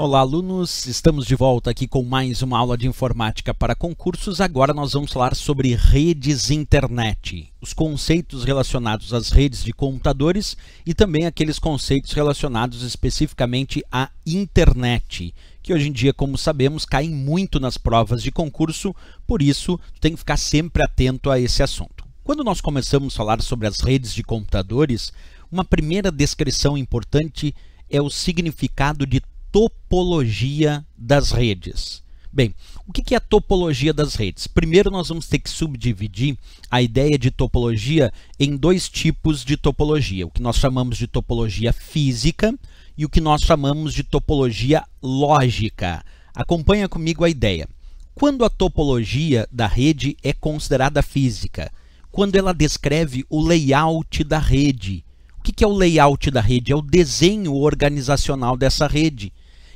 Olá, alunos! Estamos de volta aqui com mais uma aula de informática para concursos. Agora nós vamos falar sobre redes internet, os conceitos relacionados às redes de computadores e também aqueles conceitos relacionados especificamente à internet, que hoje em dia, como sabemos, caem muito nas provas de concurso, por isso tem que ficar sempre atento a esse assunto. Quando nós começamos a falar sobre as redes de computadores, uma primeira descrição importante é o significado de topologia das redes. Bem, o que é a topologia das redes? Primeiro nós vamos ter que subdividir a ideia de topologia em dois tipos de topologia, o que nós chamamos de topologia física e o que nós chamamos de topologia lógica. Acompanha comigo a ideia. Quando a topologia da rede é considerada física, quando ela descreve o layout da rede. O que é o layout da rede? É o desenho organizacional dessa rede.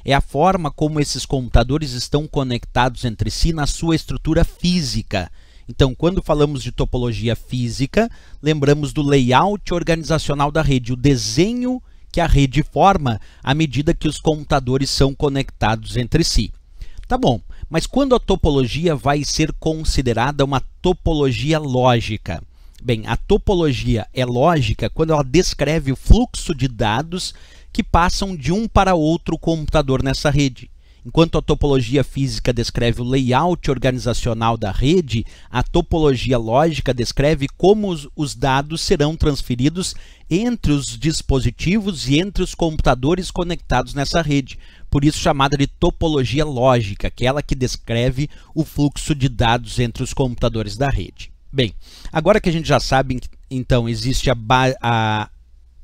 É a forma como esses computadores estão conectados entre si na sua estrutura física. Então, quando falamos de topologia física, lembramos do layout organizacional da rede, o desenho que a rede forma à medida que os computadores são conectados entre si. Tá bom, mas quando a topologia vai ser considerada uma topologia lógica? Bem, a topologia é lógica quando ela descreve o fluxo de dados que passam de um para outro computador nessa rede. Enquanto a topologia física descreve o layout organizacional da rede, a topologia lógica descreve como os dados serão transferidos entre os dispositivos e entre os computadores conectados nessa rede. Por isso chamada de topologia lógica, aquela que descreve o fluxo de dados entre os computadores da rede. Bem, agora que a gente já sabe, então, existe a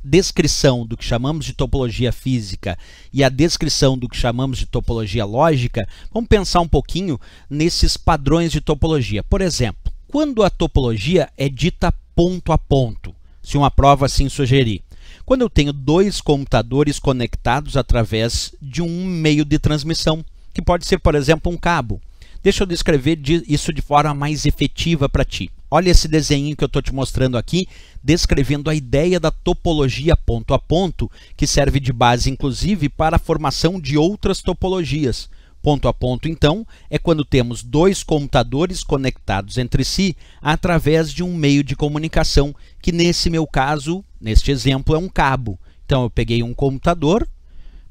descrição do que chamamos de topologia física e a descrição do que chamamos de topologia lógica, vamos pensar um pouquinho nesses padrões de topologia. Por exemplo, quando a topologia é dita ponto a ponto, se uma prova assim sugerir. Quando eu tenho dois computadores conectados através de um meio de transmissão, que pode ser, por exemplo, um cabo. Deixa eu descrever isso de forma mais efetiva para ti. Olha esse desenho que eu estou te mostrando aqui, descrevendo a ideia da topologia ponto a ponto, que serve de base, inclusive, para a formação de outras topologias. Ponto a ponto, então, é quando temos dois computadores conectados entre si através de um meio de comunicação, que nesse meu caso, neste exemplo, é um cabo. Então, eu peguei um computador,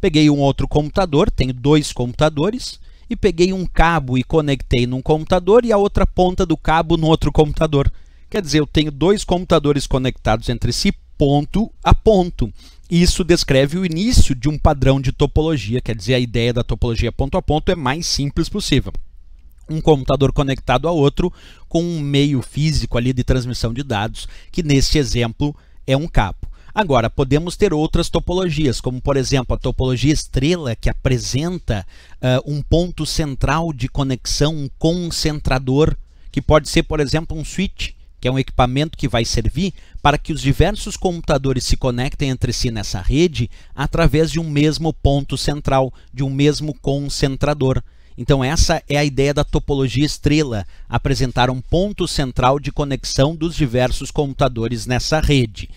peguei um outro computador, tenho dois computadores, e peguei um cabo e conectei num computador e a outra ponta do cabo no outro computador. Quer dizer, eu tenho dois computadores conectados entre si, ponto a ponto. Isso descreve o início de um padrão de topologia, quer dizer, a ideia da topologia ponto a ponto é mais simples possível. Um computador conectado a outro com um meio físico ali de transmissão de dados, que nesse exemplo é um cabo. Agora, podemos ter outras topologias, como, por exemplo, a topologia estrela, que apresenta um ponto central de conexão, um concentrador, que pode ser, por exemplo, um switch, que é um equipamento que vai servir para que os diversos computadores se conectem entre si nessa rede através de um mesmo ponto central, de um mesmo concentrador. Então, essa é a ideia da topologia estrela, apresentar um ponto central de conexão dos diversos computadores nessa rede.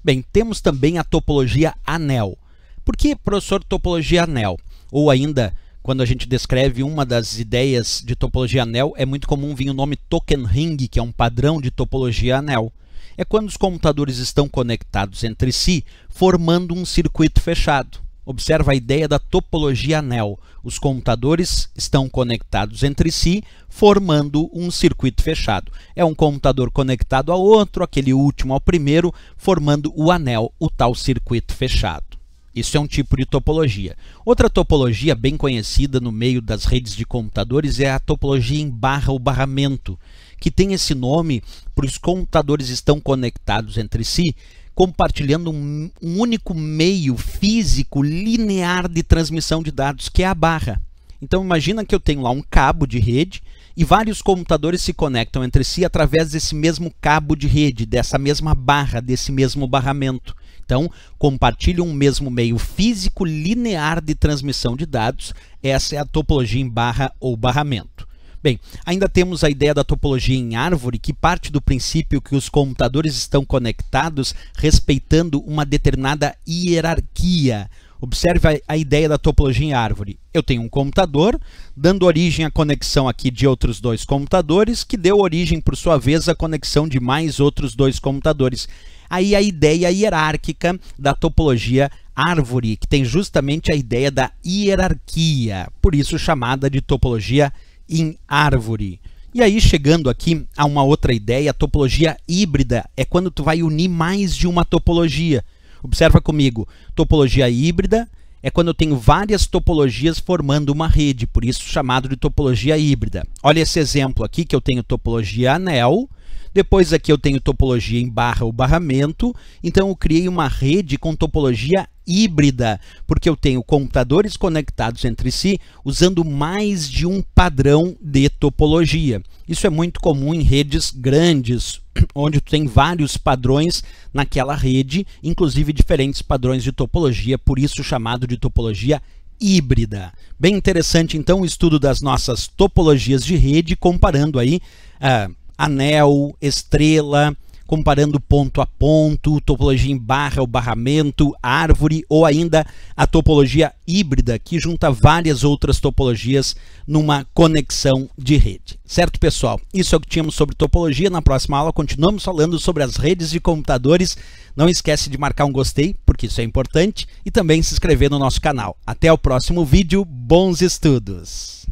Bem, temos também a topologia anel. Por que, professor, topologia anel? Ou ainda, quando a gente descreve uma das ideias de topologia anel, é muito comum vir o nome token ring, que é um padrão de topologia anel. É quando os computadores estão conectados entre si, formando um circuito fechado. Observa a ideia da topologia anel. Os computadores estão conectados entre si, formando um circuito fechado. É um computador conectado ao outro, aquele último ao primeiro, formando o anel, o tal circuito fechado. Isso é um tipo de topologia. Outra topologia bem conhecida no meio das redes de computadores é a topologia em barra ou barramento, que tem esse nome porque os computadores estão conectados entre si, compartilhando um único meio físico linear de transmissão de dados, que é a barra. Então, imagina que eu tenho lá um cabo de rede e vários computadores se conectam entre si através desse mesmo cabo de rede, dessa mesma barra, desse mesmo barramento. Então, compartilham um mesmo meio físico linear de transmissão de dados. Essa é a topologia em barra ou barramento. Bem, ainda temos a ideia da topologia em árvore, que parte do princípio que os computadores estão conectados respeitando uma determinada hierarquia. Observe a ideia da topologia em árvore. Eu tenho um computador, dando origem à conexão aqui de outros dois computadores, que deu origem, por sua vez, à conexão de mais outros dois computadores. Aí a ideia hierárquica da topologia árvore, que tem justamente a ideia da hierarquia, por isso chamada de topologia em árvore. E aí, chegando aqui a uma outra ideia, a topologia híbrida é quando tu vai unir mais de uma topologia. Observa comigo, topologia híbrida é quando eu tenho várias topologias formando uma rede, por isso chamado de topologia híbrida. Olha esse exemplo aqui, que eu tenho topologia anel, depois aqui eu tenho topologia em barra ou barramento, então eu criei uma rede com topologia híbrida, porque eu tenho computadores conectados entre si usando mais de um padrão de topologia. Isso é muito comum em redes grandes, onde tu tem vários padrões naquela rede, inclusive diferentes padrões de topologia, por isso chamado de topologia híbrida. Bem interessante, então, o estudo das nossas topologias de rede, comparando aí anel, estrela, comparando ponto a ponto, topologia em barra ou barramento, árvore, ou ainda a topologia híbrida, que junta várias outras topologias numa conexão de rede. Certo, pessoal? Isso é o que tínhamos sobre topologia. Na próxima aula continuamos falando sobre as redes de computadores. Não esquece de marcar um gostei, porque isso é importante, e também se inscrever no nosso canal. Até o próximo vídeo. Bons estudos!